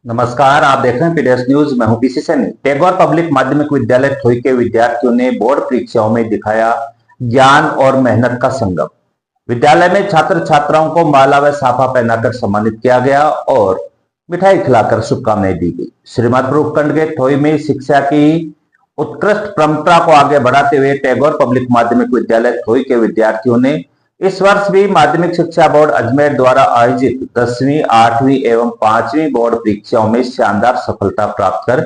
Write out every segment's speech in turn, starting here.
नमस्कार, आप देख रहे हैं पीडीएस न्यूज। मैं हूं पीसी सैनी। टैगोर पब्लिक माध्यमिक विद्यालय थोई के विद्यार्थियों ने बोर्ड परीक्षाओं में दिखाया ज्ञान और मेहनत का संगम। विद्यालय में छात्र छात्राओं को माला व साफा पहनाकर सम्मानित किया गया और मिठाई खिलाकर शुभकामनाएं दी गई। श्रीमदपुर उपखंड के थोई में शिक्षा की उत्कृष्ट परंपरा को आगे बढ़ाते हुए टैगोर पब्लिक माध्यमिक विद्यालय थोई के विद्यार्थियों ने इस वर्ष भी माध्यमिक शिक्षा बोर्ड अजमेर द्वारा आयोजित 10वीं, 8वीं एवं 5वीं बोर्ड परीक्षाओं में शानदार सफलता प्राप्त कर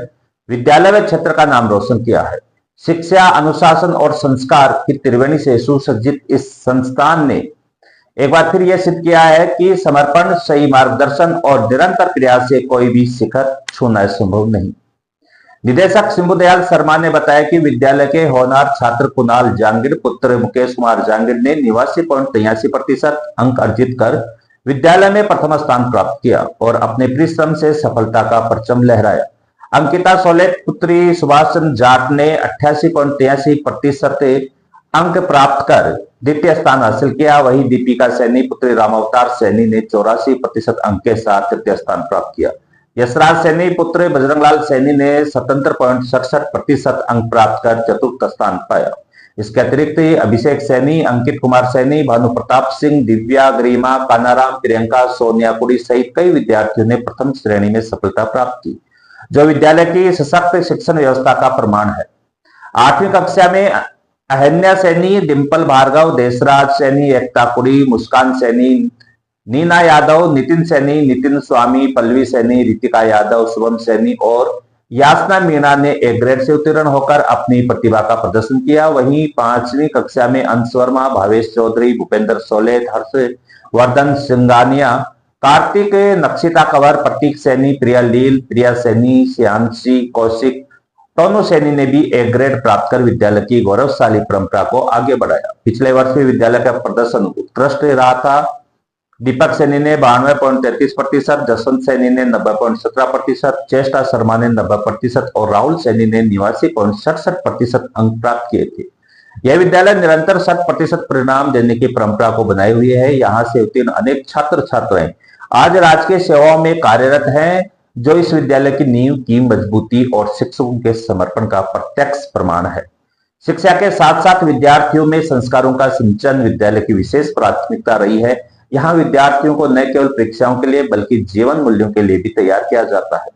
विद्यालय व क्षेत्र का नाम रोशन किया है। शिक्षा, अनुशासन और संस्कार की त्रिवेणी से सुसज्जित इस संस्थान ने एक बार फिर यह सिद्ध किया है कि समर्पण, सही मार्गदर्शन और निरंतर प्रयास से कोई भी शिखर छूना संभव नहीं। निदेशक सिंबुदयाल शर्मा ने बताया कि विद्यालय के होनहार छात्र कुणाल जांगिड़ पुत्र मुकेश कुमार जांगिड़ ने 89.83% अंक अर्जित कर विद्यालय में प्रथम स्थान प्राप्त किया और अपने परिश्रम से सफलता का परचम लहराया। अंकिता सोलेट पुत्री सुभाष चंद्र जाट ने 88.83% अंक प्राप्त कर द्वितीय स्थान हासिल किया। वहीं दीपिका सैनी पुत्री रामावतार सैनी ने 84% अंक के साथ तृतीय स्थान प्राप्त किया। यशराज सैनी पुत्र बजरंगलाल सैनी ने 77.67% अंक प्राप्त कर चतुर्थ स्थान पाया। इसके अतिरिक्त अभिषेक सैनी, अंकित कुमार सैनी, भानु प्रताप सिंह, दिव्या, गरिमा, कानाराम, प्रियंका, सोनिया कुड़ी सहित कई विद्यार्थियों ने प्रथम श्रेणी में सफलता प्राप्त की, जो विद्यालय की सशक्त शिक्षण व्यवस्था का प्रमाण है। 8वीं कक्षा में अहन्या सैनी, डिंपल भार्गव, देशराज सैनी, एकता कुड़ी, मुस्कान सैनी, नीना यादव, नितिन सैनी, नितिन स्वामी, पल्लवी सैनी, रितिका यादव, शुभम सैनी और यासना मीणा ने ए ग्रेड से उत्तीर्ण होकर अपनी प्रतिभा का प्रदर्शन किया। वहीं 5वीं कक्षा में अंश वर्मा, भावेश चौधरी, भूपेंद्र सोलेत, हर्षवर्धन सिंगानिया, कार्तिक नक्षिता कंवर, प्रतीक सैनी, प्रिया लील, प्रिया सैनी, श्यांशी, कौशिक, टोनू सैनी ने भी ए ग्रेड प्राप्त कर विद्यालय की गौरवशाली परंपरा को आगे बढ़ाया। पिछले वर्ष भी विद्यालय का प्रदर्शन उत्कृष्ट रहा था। दीपक सैनी ने 92.33%, जसवंत सैनी ने 90.17%, चेष्टा शर्मा ने 90% और राहुल सैनी ने 89.67% अंक प्राप्त किए थे। यह विद्यालय निरंतर 100% परिणाम देने की परंपरा को बनाए हुए है। यहाँ से उत्तीर्ण अनेक छात्र छात्राएं आज राजकीय सेवाओं में कार्यरत हैं, जो इस विद्यालय की नींव की मजबूती और शिक्षकों के समर्पण का प्रत्यक्ष प्रमाण है। शिक्षा के साथ साथ विद्यार्थियों में संस्कारों का सिंचन विद्यालय की विशेष प्राथमिकता रही है। यहाँ विद्यार्थियों को न केवल परीक्षाओं के लिए बल्कि जीवन मूल्यों के लिए भी तैयार किया जाता है,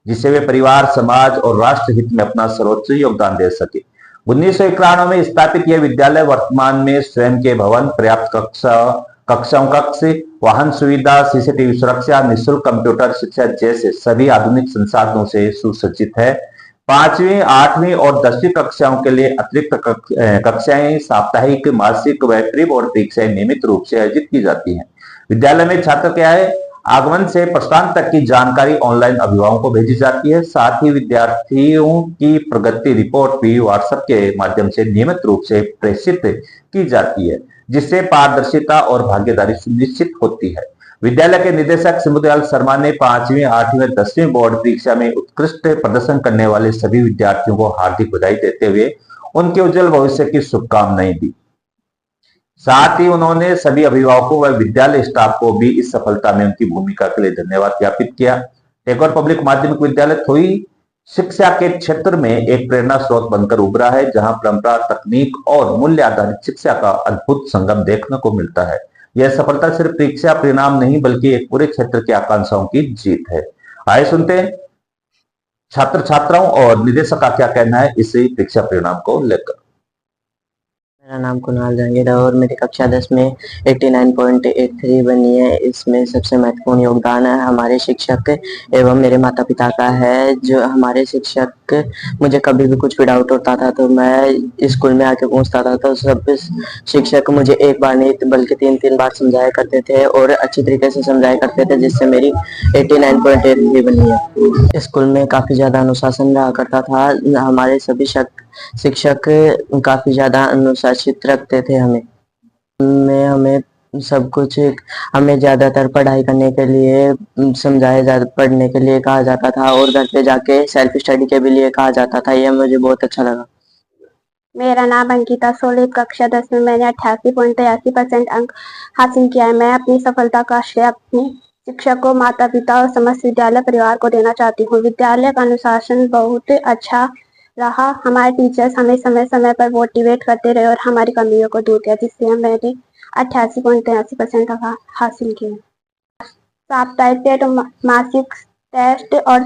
जिससे वे परिवार, समाज और राष्ट्र हित में अपना सर्वोच्च योगदान दे सके। 1991 में स्थापित यह विद्यालय वर्तमान में स्वयं के भवन, पर्याप्त कक्षाओं कक्ष, वाहन सुविधा, सीसीटीवी सुरक्षा, निःशुल्क कंप्यूटर शिक्षा जैसे सभी आधुनिक संसाधनों से सुसज्जित है। 5वीं, 8वीं और 10वीं कक्षाओं के लिए अतिरिक्त कक्षाएं साप्ताहिक, मासिक व प्री बोर्ड परीक्षाएं नियमित रूप से आयोजित की जाती हैं। विद्यालय में छात्र के आगमन से प्रस्थान तक की जानकारी ऑनलाइन अभिभावकों को भेजी जाती है। साथ ही विद्यार्थियों की प्रगति रिपोर्ट भी व्हाट्सएप के माध्यम से नियमित रूप से प्रेषित की जाती है, जिससे पारदर्शिता और भागीदारी सुनिश्चित होती है। विद्यालय के निदेशक सिंबुदयाल शर्मा ने 5वीं, 8वीं और 10वीं बोर्ड परीक्षा में उत्कृष्ट प्रदर्शन करने वाले सभी विद्यार्थियों को हार्दिक बधाई देते हुए उनके उज्जवल भविष्य की शुभकामनाएं दी। साथ ही उन्होंने सभी अभिभावकों व विद्यालय स्टाफ को भी इस सफलता में उनकी भूमिका के लिए धन्यवाद ज्ञापित किया। टैगोर पब्लिक माध्यमिक विद्यालय थोई शिक्षा के क्षेत्र में एक प्रेरणा स्रोत बनकर उभरा है, जहां परंपरा, तकनीक और मूल्य आधारित शिक्षा का अद्भुत संगम देखने को मिलता है। यह सफलता सिर्फ परीक्षा परिणाम नहीं बल्कि एक पूरे क्षेत्र की आकांक्षाओं की जीत है। आइए सुनते हैं छात्र छात्राओं और निदेशक का क्या कहना है इस परीक्षा परिणाम को लेकर। मेरा नाम कुणाल जांगिड़ है और मेरी कक्षा 10 में 89.83 बनी है। इसमें सबसे महत्वपूर्ण योगदान है हमारे शिक्षक एवं मेरे माता पिता का है। जो हमारे शिक्षक, मुझे कभी भी कुछ भी डाउट होता था तो मैं स्कूल में आके पूछता था, तो सब शिक्षक मुझे एक बार नहीं बल्कि 3-3 बार समझाया करते थे और अच्छी तरीके से समझाया करते थे, जिससे मेरी 89.83 बनी है। स्कूल में काफी ज्यादा अनुशासन रहा करता था। हमारे सभी शिक्षक काफी ज्यादा अनुशासित रखते थे हमें सब कुछ। हमें ज्यादातर पढ़ाई करने के लिए पढ़ने के लिए कहा जाता था और घर पे जाके सेल्फ स्टडी के भी लिए कहा जाता था। यह मुझे बहुत अच्छा लगा। मेरा नाम अंकिता सोलेत, कक्षा 10 में मैंने 88.83% अंक हासिल किया है। मैं अपनी सफलता का श्रेय अपने शिक्षकों, माता पिता और समस्त विद्यालय परिवार को देना चाहती हूँ। विद्यालय का अनुशासन बहुत अच्छा रहा। हमारे टीचर्स हमें समय समय पर मोटिवेट करते रहे और हमारी कमियों को दूर किया, जिससे मैंने 88.83% हासिल किए। साप्ताहिक टेस्ट, मासिक टेस्ट और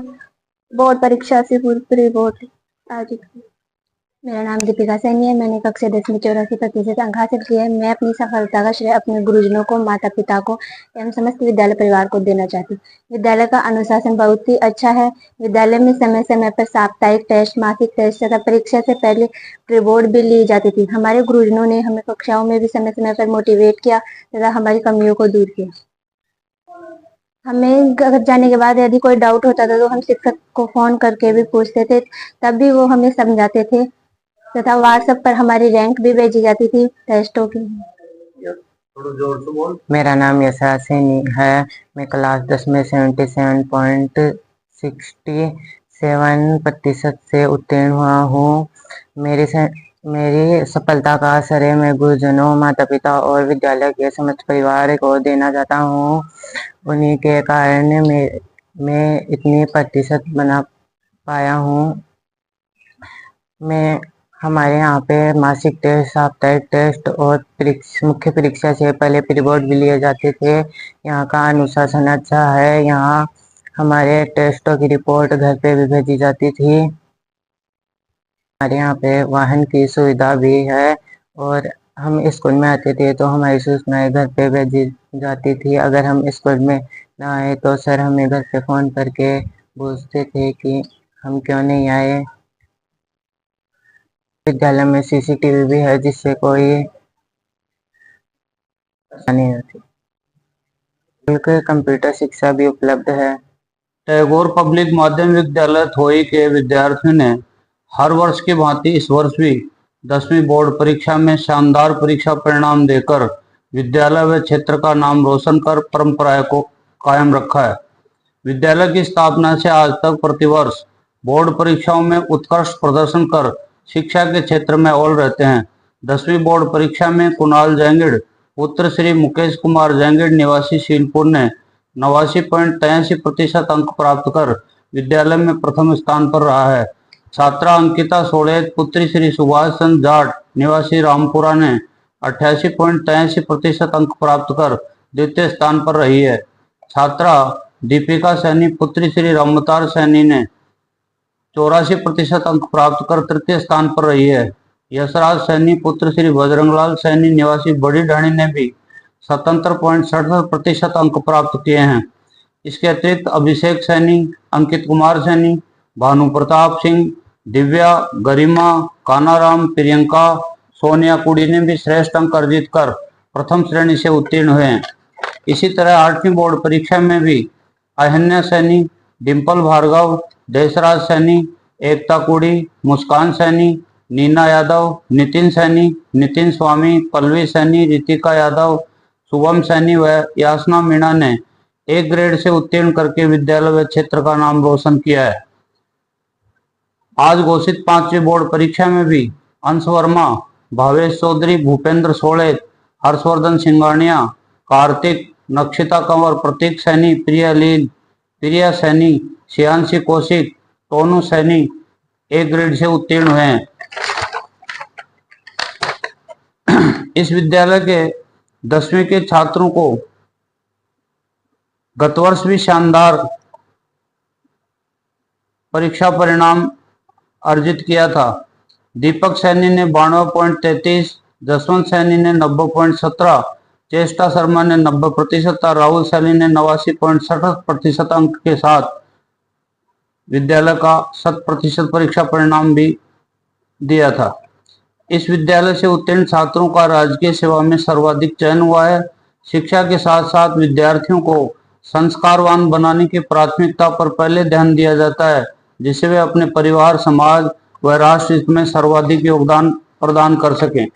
बोर्ड परीक्षा से पूर्व बोर्ड आयोजित की। मेरा नाम दीपिका सैनी है। मैंने कक्षा 10 में 84% अंक हासिल किए हैं। मैं अपनी सफलता का श्रेय अपने गुरुजनों को, माता पिता को एवं समस्त विद्यालय परिवार को देना चाहती हूँ। विद्यालय का अनुशासन बहुत ही अच्छा है। विद्यालय में समय समय पर साप्ताहिक टेस्ट, मासिक टेस्ट तथा परीक्षा से पहले प्री बोर्ड भी ली जाती थी। हमारे गुरुजनों ने हमें कक्षाओं में भी समय समय पर मोटिवेट किया तथा हमारी कमियों को दूर किया। हमें घर जाने के बाद यदि कोई डाउट होता था तो हम शिक्षक को फोन करके भी पूछते थे, तब भी वो हमें समझाते थे तथा व्हाट्सएप पर हमारी रैंक भी भेजी जाती थी टेस्टों की। मेरा नाम यशराज सैनी है। मैं क्लास 10 में 77.67% से उत्तीर्ण हुआ हूँ। मेरी सफलता का श्रेय मैं गुरुजनों, माता पिता और विद्यालय के समस्त परिवार को देना चाहता हूँ। उन्हीं के कारण मैं इतनी प्रतिशत बना पाया हूँ। मैं हमारे यहाँ पे मासिक टेस्ट, साप्ताहिक टेस्ट और मुख्य परीक्षा से पहले प्री बोर्ड भी लिए जाते थे। यहाँ का अनुशासन अच्छा है। यहाँ हमारे टेस्टों की रिपोर्ट घर पे भी भेजी जाती थी। हमारे यहाँ पे वाहन की सुविधा भी है और हम स्कूल में आते थे तो हमारी सूचनाएं घर पे भेजी जाती थी। अगर हम स्कूल में ना आए तो सर हमें घर पे फोन करके पूछते थे कि हम क्यों नहीं आए। विद्यालय में सीसीटीवी भी है, जिससे कोई नहीं होती। कंप्यूटर शिक्षा भी उपलब्ध है। टैगोर पब्लिक माध्यमिक विद्यालय थोई के विद्यार्थियों ने हर वर्ष की भांति इस वर्ष भी 10वीं बोर्ड परीक्षा में शानदार परीक्षा परिणाम देकर विद्यालय व क्षेत्र का नाम रोशन कर परंपराएं को कायम रखा है। विद्यालय की स्थापना से आज तक प्रतिवर्ष बोर्ड परीक्षाओं में उत्कृष्ट प्रदर्शन कर शिक्षा के क्षेत्र में अव्वल रहते हैं। 10वीं बोर्ड परीक्षा में कुणाल जैंगिड़ पुत्र श्री मुकेश कुमार जैंगिड़ निवासी शीलपुर ने 89.83% अंक प्राप्त कर विद्यालय में प्रथम स्थान पर रहा है। छात्रा अंकिता सोड़ेत पुत्री श्री सुभाष चंद्र जाट निवासी रामपुरा ने 88.83% अंक प्राप्त कर द्वितीय स्थान पर रही है। छात्रा दीपिका सैनी पुत्री श्री रमतार सैनी ने 84% अंक प्राप्त कर तृतीय स्थान पर रही है। यशराज सैनी पुत्र श्री बजरंगलाल सैनी निवासी बड़ी ढाणी ने भी 77.67% अंक प्राप्त किए हैं। इसके अतिरिक्त अभिषेक सैनी, अंकित कुमार सैनी, भानु प्रताप सिंह, दिव्या, गरिमा, कानाराम, प्रियंका, सोनिया कुड़ी ने भी श्रेष्ठ अंक अर्जित कर प्रथम श्रेणी से उत्तीर्ण हुए हैं। इसी तरह 8वीं बोर्ड परीक्षा में भी अहन्या सैनी, डिम्पल भार्गव, देशराज सैनी, एकता कुड़ी, मुस्कान सैनी, नीना यादव, नितिन सैनी, नितिन स्वामी, पल्लवी सैनी, रितिका यादव, शुभम सैनी व यासना मीणा ने एक ग्रेड से उत्तीर्ण करके विद्यालय व क्षेत्र का नाम रोशन किया है। आज घोषित 5वीं बोर्ड परीक्षा में भी अंश वर्मा, भावेश चौधरी, भूपेंद्र सोड़ेत, हर्षवर्धन सिंगानिया, कार्तिक, नक्षिता कंवर, प्रतीक सैनी, प्रिया सैनी, शियांशी कौशिक, टोनू सैनी एक ग्रेड से उत्तीर्ण हुए हैं। इस विद्यालय के 10वीं के छात्रों को गत वर्ष भी शानदार परीक्षा परिणाम अर्जित किया था। दीपक सैनी ने 92.33, जसवंत सैनी ने 90.17, चेष्टा शर्मा ने 90% और राहुल सैनी ने 89.67% अंक के साथ विद्यालय का 100% परीक्षा परिणाम भी दिया था। इस विद्यालय से उत्तीर्ण छात्रों का राजकीय सेवा में सर्वाधिक चयन हुआ है। शिक्षा के साथ साथ विद्यार्थियों को संस्कारवान बनाने की प्राथमिकता पर पहले ध्यान दिया जाता है, जिससे वे अपने परिवार, समाज व राष्ट्र हित में सर्वाधिक योगदान प्रदान कर सकें।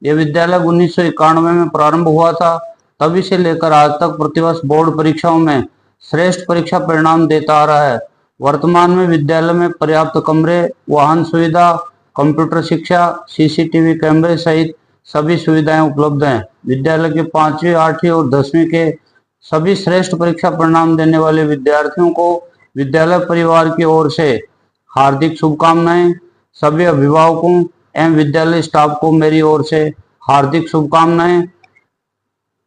यह विद्यालय 1991 में प्रारंभ हुआ था। तभी से लेकर आज तक प्रतिवर्ष बोर्ड परीक्षाओं में श्रेष्ठ परीक्षा परिणाम देता आ रहा है। वर्तमान में विद्यालय में पर्याप्त कमरे, वाहन सुविधा, कंप्यूटर शिक्षा, सीसीटीवी कैमरे सहित सभी सुविधाएं उपलब्ध हैं। विद्यालय के 5वीं, 8वीं और 10वीं के सभी श्रेष्ठ परीक्षा परिणाम देने वाले विद्यार्थियों को विद्यालय परिवार की ओर से हार्दिक शुभकामनाएं। सभी अभिभावकों एवं विद्यालय स्टाफ को मेरी ओर से हार्दिक शुभकामनाएं।